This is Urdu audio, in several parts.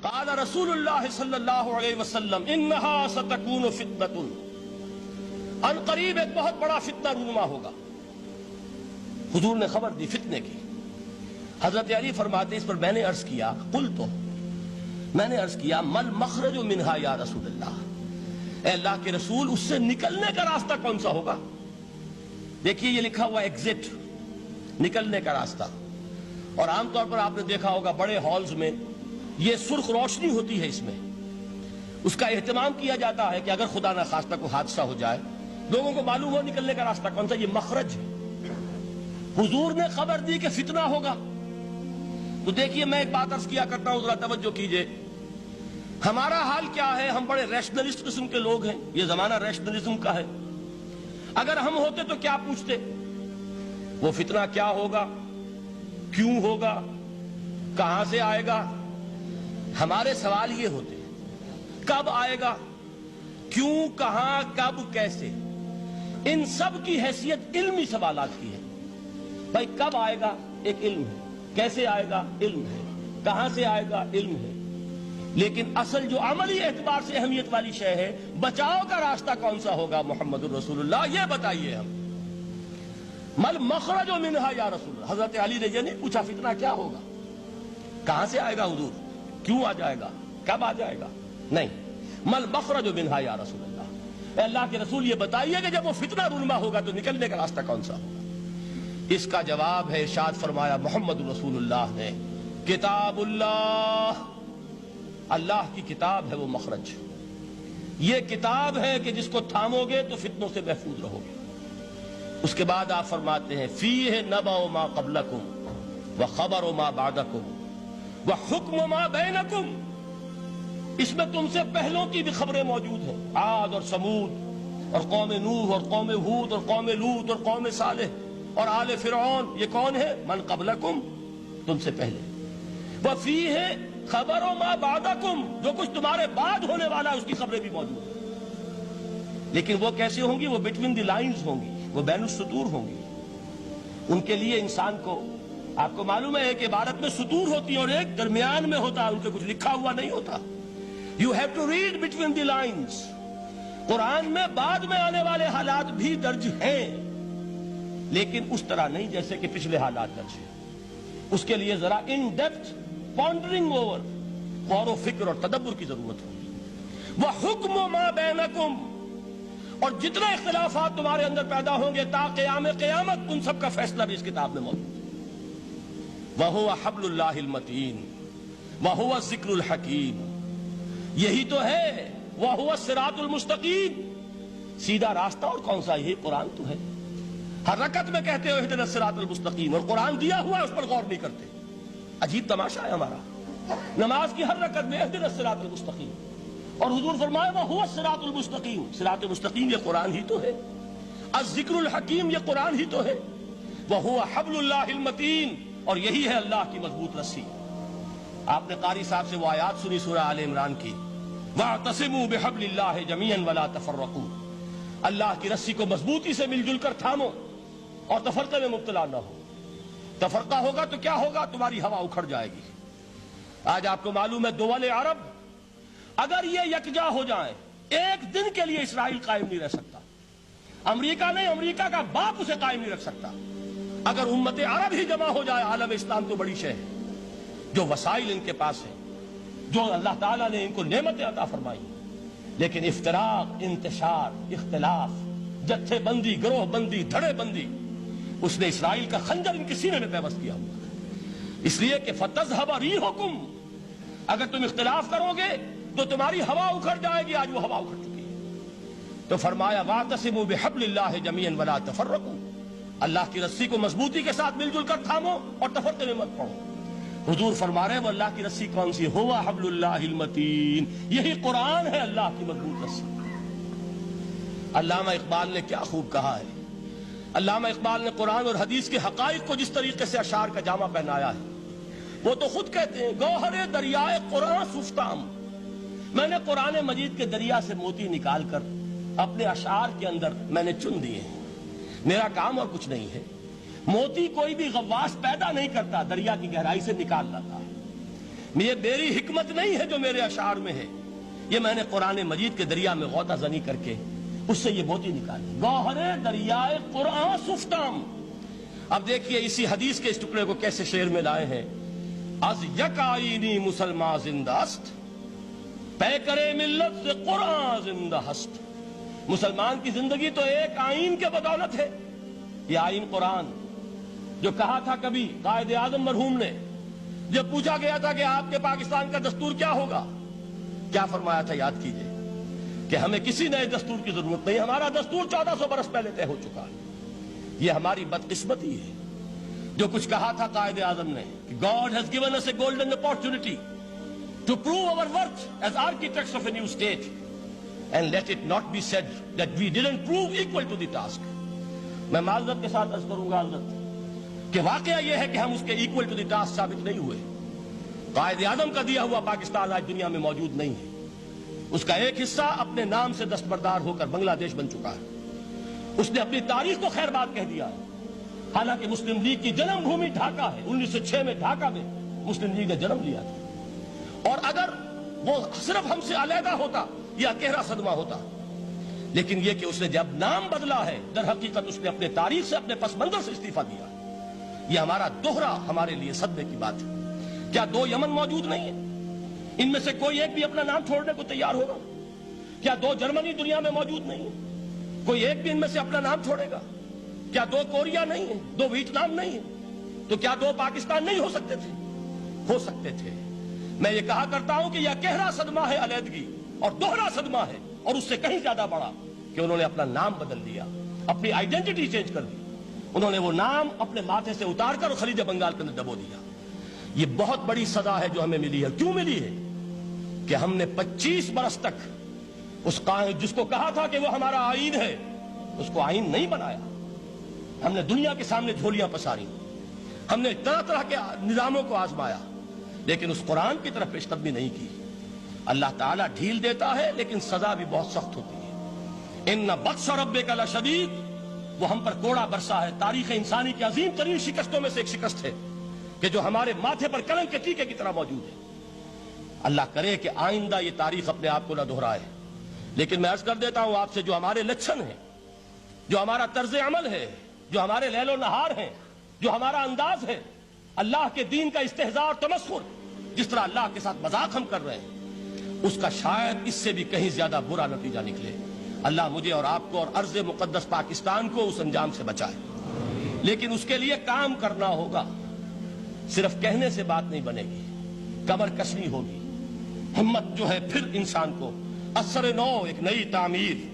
قال رسول اللہ صلی اللہ علیہ وسلم انہا ستکون فتنۃ، ان قریب ایک بہت بڑا فتنہ رونما ہوگا۔ حضور نے خبر دی فتنے کی۔ حضرت علی فرماتے اس پر میں نے عرض کیا، قلت، میں نے عرض کیا مل مخرج منہا یا رسول اللہ، اے اللہ کے رسول اس سے نکلنے کا راستہ کون سا ہوگا؟ دیکھیے یہ لکھا ہوا ایگزٹ، نکلنے کا راستہ، اور عام طور پر آپ نے دیکھا ہوگا بڑے ہالز میں یہ سرخ روشنی ہوتی ہے، اس میں اس کا اہتمام کیا جاتا ہے کہ اگر خدا نہ خواستہ کوئی حادثہ ہو جائے لوگوں کو معلوم ہو نکلنے کا راستہ کون سا، یہ مخرج ہے۔ حضور نے خبر دی کہ فتنہ ہوگا۔ تو دیکھیے میں ایک بات عرض کیا کرتا ہوں، ذرا توجہ کیجئے، ہمارا حال کیا ہے؟ ہم بڑے ریشنلسٹ قسم کے لوگ ہیں، یہ زمانہ ریشنلزم کا ہے۔ اگر ہم ہوتے تو کیا پوچھتے؟ وہ فتنہ کیا ہوگا، کیوں ہوگا، کہاں سے آئے گا؟ ہمارے سوال یہ ہوتے ہیں، کب آئے گا، کیوں، کہاں، کب، کیسے؟ ان سب کی حیثیت علمی سوالات کی ہے۔ بھائی کب آئے گا ایک علم ہے، کیسے آئے گا علم ہے، کہاں سے آئے گا علم ہے، لیکن اصل جو عملی اعتبار سے اہمیت والی شے ہے، بچاؤ کا راستہ کون سا ہوگا محمد الرسول اللہ، یہ بتائیے ہم۔ مل مخرج منہا یا رسول اللہ، حضرت علی نے یہ نہیں پوچھا فتنہ کیا ہوگا، کہاں سے آئے گا حضور، کیوں آ جائے گا، کب آ جائے گا، نہیں، مل مخرج منہا یا رسول اللہ، اے اللہ کے رسول یہ بتائیے کہ جب وہ فتنہ رونما ہوگا تو نکلنے کا راستہ کون سا ہوگا؟ اس کا جواب ہے، ارشاد فرمایا محمد رسول اللہ نے، کتاب اللہ، اللہ کی کتاب ہے وہ مخرج، یہ کتاب ہے کہ جس کو تھامو گے تو فتنوں سے محفوظ رہو گے۔ اس کے بعد آپ فرماتے ہیں فیہ نبأ ما قبلکم وخبر ما بعدکم وحکم ما بینکم، اس میں تم سے پہلوں کی بھی خبریں موجود ہیں، عاد اور سمود اور قوم نوح اور قوم ہود اور قوم لوط اور قوم صالح اور آل فرعون، یہ کون ہے؟ من قبلکم، تم سے پہلے، وفیہ خبر ما بعدکم، جو کچھ تمہارے بعد ہونے والا ہے اس کی خبریں بھی موجود ہیں، لیکن وہ کیسے ہوں گی؟ وہ بٹوین دی لائنز ہوں گی، وہ بین السطور ہوں گی۔ ان کے لیے انسان کو، آپ کو معلوم ہے کہ عبارت میں سطور ہوتی ہیں اور ایک درمیان میں ہوتا ہے، ان کے کچھ لکھا ہوا نہیں ہوتا۔ You have to read between the lines۔ قرآن میں بعد میں آنے والے حالات بھی درج ہیں، لیکن اس طرح نہیں جیسے کہ پچھلے حالات درج ہیں۔ اس کے لیے ذرا ان ڈیپتھ پونڈرنگ اوور، غور و فکر اور تدبر کی ضرورت ہوگی۔ وَحُکْمُ مَا بَيْنَكُمْ، اور جتنے اختلافات تمہارے اندر پیدا ہوں گے تا قیام قیامت، ان سب کا فیصلہ بھی اس کتاب میں موجود ہے۔ وَهُوَ حَبْلُ اللَّهِ الْمَتِينُ وَهُوَ الذِّكْرُ الْحَكِيمُ، یہی تو ہے وَهُوَ الصِّرَاطُ الْمُسْتَقِيمُ، سیدھا راستہ، اور کون سا؟ یہی قرآن تو ہے۔ ہر رکعت میں کہتے ہو اهْدِنَا الصِّرَاطَ الْمُسْتَقِيمُ، اور قرآن دیا ہوا ہے اس پر غور نہیں کرتے۔ عجیب تماشا ہے ہمارا، نماز کی ہر رکعت میں اهْدِنَا الصِّرَاطَ الْمُسْتَقِيمُ، اور حضور فرمایا وَهُوَ الصِّرَاطُ الْمُسْتَقِيمُ، صراط مستقیم یہ قرآن ہی تو ہے۔ الذکر الحکیم یہ قرآن ہی تو ہے۔ وَهُوَ حَبْلُ اللَّهِ الْمَتِينُ، اور یہی ہے اللہ کی مضبوط رسی۔ آپ نے قاری صاحب سے وہ آیات سنی سورہ آل عمران کی، وَاعْتَصِمُوا بِحَبْلِ اللَّهِ جَمِيعًا وَلَا تَفَرَّقُوا، اللہ کی رسی کو مضبوطی سے مل جل کر تھامو اور تفرقے میں مبتلا نہ ہو۔ تفرقہ ہوگا تو کیا ہوگا؟ تمہاری ہوا اکھڑ جائے گی۔ آج آپ کو معلوم ہے دول عرب اگر یہ یکجا ہو جائیں، ایک دن کے لیے اسرائیل قائم نہیں رہ سکتا۔ امریکہ نہیں، امریکہ کا باپ اسے قائم نہیں رکھ سکتا۔ اگر امت عرب ہی جمع ہو جائے، عالم اسلام تو بڑی شے ہے، جو وسائل ان کے پاس ہیں، جو اللہ تعالیٰ نے ان کو نعمتیں عطا فرمائی، لیکن افتراق، انتشار، اختلاف، جتھے بندی، گروہ بندی، دھڑے بندی، اس نے اسرائیل کا خنجر ان کے سینے میں پیوست کیا ہوا ہے۔ اس لیے کہ فَتَذْهَبَ رِيحُكُمْ، اگر تم اختلاف کرو گے تو تمہاری ہوا اکھڑ جائے گی، آج وہ ہوا اکھڑ چکی ہے۔ تو فرمایا وَاعْتَصِمُوا بِحَبْلِ اللَّهِ جَمِيعًا وَلَا تَفَرَّقُوا، اللہ کی رسی کو مضبوطی کے ساتھ مل جل کر تھامو اور تفرقے میں مت پڑو۔ حضور فرما رہے ہیں وہ اللہ کی رسی کون سی؟ هو حبل اللہ المتین، یہی قرآن ہے اللہ کی مضبوط رسی۔ علامہ اقبال نے کیا خوب کہا ہے، علامہ اقبال نے قرآن اور حدیث کے حقائق کو جس طریقے سے اشعار کا جامہ پہنایا ہے، وہ تو خود کہتے ہیں گوہر دریائے قرآن سفتام، میں نے قرآن مجید کے دریا سے موتی نکال کر اپنے اشعار کے اندر میں نے چن دیے ہیں، میرا کام اور کچھ نہیں ہے۔ موتی کوئی بھی غواص پیدا نہیں کرتا، دریا کی گہرائی سے نکال لاتا ہے۔ یہ میری حکمت نہیں ہے جو میرے اشعار میں ہے، یہ میں نے قرآن مجید کے دریا میں غوطہ زنی کر کے اس سے یہ موتی نکالی، گوہر دریائے قرآن سفتام۔ اب دیکھیے اسی حدیث کے اس ٹکڑے کو کیسے شعر میں لائے ہیں۔ از یک آئینی مسلمان زندہ است، پے کرے ملت سے قرآن زندہ ہست۔ مسلمان کی زندگی تو ایک آئین کے بدولت ہے، یہ آئین قرآن، جو کہا تھا کبھی قائد اعظم مرحوم نے جب پوچھا گیا تھا کہ آپ کے پاکستان کا دستور کیا ہوگا، کیا فرمایا تھا یاد کیجئے کہ ہمیں کسی نئے دستور کی ضرورت نہیں، ہمارا دستور 1400 برس پہلے طے ہو چکا ہے۔ یہ ہماری بدقسمتی ہے جو کچھ کہا تھا قائد اعظم نے کہ God has given us a golden opportunity to prove our worth as architects of a new state, and let it not be said that we didn't prove equal to the task۔ میں معذرت کے ساتھ عرض کروں گا حضرت کہ واقعہ یہ ہے کہ ہم اس کے ایکول ٹو دی ٹاسک ثابت نہیں ہوئے۔ قائد اعظم کا دیا ہوا پاکستان آج دنیا میں موجود نہیں ہے، اس کا ایک حصہ اپنے نام سے دستبردار ہو کر بنگلہ دیش بن چکا ہے، اس نے اپنی تاریخ کو خیر بات کہہ دیا ہے، حالانکہ مسلم لیگ کی جنم بھومی ڈھاکہ ہے۔ 1906 میں ڈھاکہ میں مسلم لیگ نے جنم لیا تھا، اور اگر وہ صرف ہم سے علیحدہ ہوتا یہ گہرا صدمہ ہوتا، لیکن یہ کہ اس نے جب نام بدلا ہے در حقیقت اس نے اپنے تاریخ سے اپنے پس منظر سے استعفیٰ دیا ہے۔ یہ ہمارا دوہرا ہمارے لیے صدمے کی بات ہے۔ کیا 2 یمن موجود نہیں ہے؟ ان میں سے کوئی ایک بھی اپنا نام چھوڑنے کو تیار ہوگا؟ کیا 2 جرمنی دنیا میں موجود نہیں ہے؟ کوئی ایک بھی ان میں سے اپنا نام چھوڑے گا؟ کیا 2 کوریا نہیں ہے؟ 2 ویتنام نہیں ہے؟ تو کیا 2 پاکستان نہیں ہو سکتے تھے؟ ہو سکتے تھے۔ میں یہ کہا کرتا ہوں کہ یہ گہرا صدمہ ہے علیحدگی، اور دوہرا صدمہ ہے، اور اس سے کہیں زیادہ بڑا کہ انہوں نے اپنا نام بدل دیا، اپنی آئیڈینٹی چینج کر دی، انہوں نے وہ نام اپنے ماتھے سے اتار کر خلیج بنگال کے اندر دبو دیا۔ یہ بہت بڑی سزا ہے جو ہمیں ملی ہے۔ کیوں ملی ہے؟ کہ ہم نے 25 برس تک اس قائد جس کو کہا تھا کہ وہ ہمارا آئین ہے، اس کو آئین نہیں بنایا۔ ہم نے دنیا کے سامنے جھولیاں پساری، ہم نے طرح طرح کے نظاموں کو آزمایا، لیکن اس قرآن کی طرف پیش قدمی نہیں کی۔ اللہ تعالیٰ ڈھیل دیتا ہے لیکن سزا بھی بہت سخت ہوتی ہے۔ ان بطش ربک لشدید، وہ ہم پر کوڑا برسا ہے۔ تاریخ انسانی کی عظیم ترین شکستوں میں سے ایک شکست ہے کہ جو ہمارے ماتھے پر کلنک کے ٹیکے کی طرح موجود ہے۔ اللہ کرے کہ آئندہ یہ تاریخ اپنے آپ کو نہ دہرائے، لیکن میں عرض کر دیتا ہوں آپ سے، جو ہمارے لچھن ہیں، جو ہمارا طرز عمل ہے، جو ہمارے لیل و نہار ہیں، جو ہمارا انداز ہے، اللہ کے دین کا استہزاء اور تمسخر، جس طرح اللہ کے ساتھ مذاق ہم کر رہے ہیں، اس کا شاید اس سے بھی کہیں زیادہ برا نتیجہ نکلے۔ اللہ مجھے اور آپ کو اور ارض مقدس پاکستان کو اس انجام سے بچائے، لیکن اس کے لیے کام کرنا ہوگا۔ صرف کہنے سے بات نہیں بنے گی، کمر کشنی ہوگی، ہمت جو ہے پھر انسان کو اثر نو، ایک نئی تعمیر،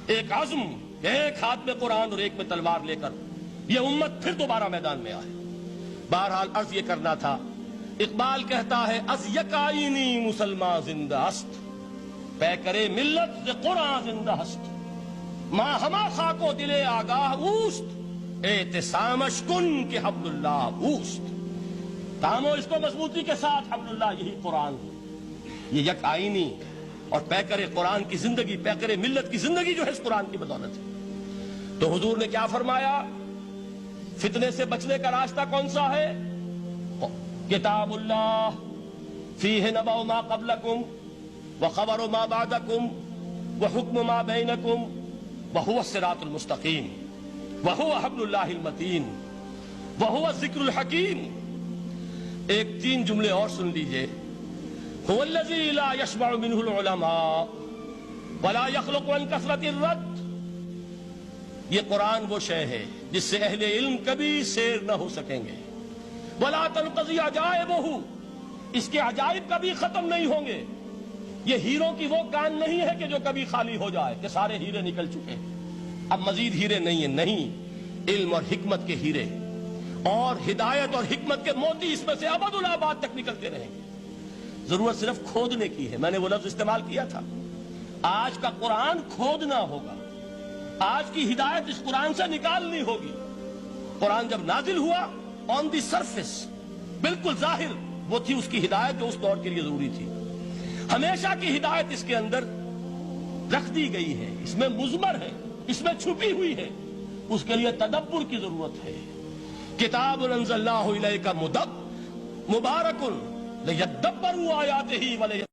ایک عزم، ایک ہاتھ میں قرآن اور ایک میں تلوار لے کر یہ امت پھر دوبارہ میدان میں آئے۔ بہرحال عرض یہ کرنا تھا، اقبال کہتا ہے از یک آئینی مسلمان زندہ است، پے کرے ملت سے قرآن زندہ ہست، ماں ہما خاک و دل آگاہ اوست، اعتصامش کن کہ حبل اللہ اوست۔ تامو اس کو مضبوطی کے ساتھ، حبل اللہ یہی قرآن ہے۔ یہ یک آئینی اور پیکر قرآن کی زندگی، پیکر ملت کی زندگی جو ہے اس قرآن کی بدولت ہے۔ تو حضور نے کیا فرمایا؟ فتنے سے بچنے کا راستہ کون سا ہے؟ کتاب اللہ فیہ نبأ ما قبلکم وخبر ما بعدکم وحکم ما بینکم وہو الصراط المستقیم وہو حبل اللہ المتین وہو الذکر الحکیم۔ ایک 3 جملے اور سن لیجئے۔ هو الذی لا یشبع منہ العلماء ولا یخلق عن کثرت الرد۔ یہ قرآن وہ شے ہے جس سے اہل علم کبھی سیر نہ ہو سکیں گے۔ ولا تنقضی عجائبہ، اس کے عجائب کبھی ختم نہیں ہوں گے۔ یہ ہیروں کی وہ کان نہیں ہے کہ جو کبھی خالی ہو جائے کہ سارے ہیرے نکل چکے اب مزید ہیرے نہیں ہیں، نہیں، علم اور حکمت کے ہیرے اور ہدایت اور حکمت کے موتی اس میں سے ابد الآباد تک نکلتے رہیں گے۔ ضرورت صرف کھودنے کی ہے۔ میں نے وہ لفظ استعمال کیا تھا، آج کا قرآن کھودنا ہوگا، آج کی ہدایت اس قرآن سے نکالنی ہوگی۔ قرآن جب نازل ہوا آن دی سرفیس، بالکل ظاہر وہ تھی اس کی ہدایت جو اس دور کے لیے ضروری تھی۔ ہمیشہ کی ہدایت اس کے اندر رکھ دی گئی ہے، اس میں مضمر ہے، اس میں چھپی ہوئی ہے، اس کے لیے تدبر کی ضرورت ہے۔ کتاب انزلناہ الیک مبارک لَيَدَّبَّرُوا آیَاتِهِ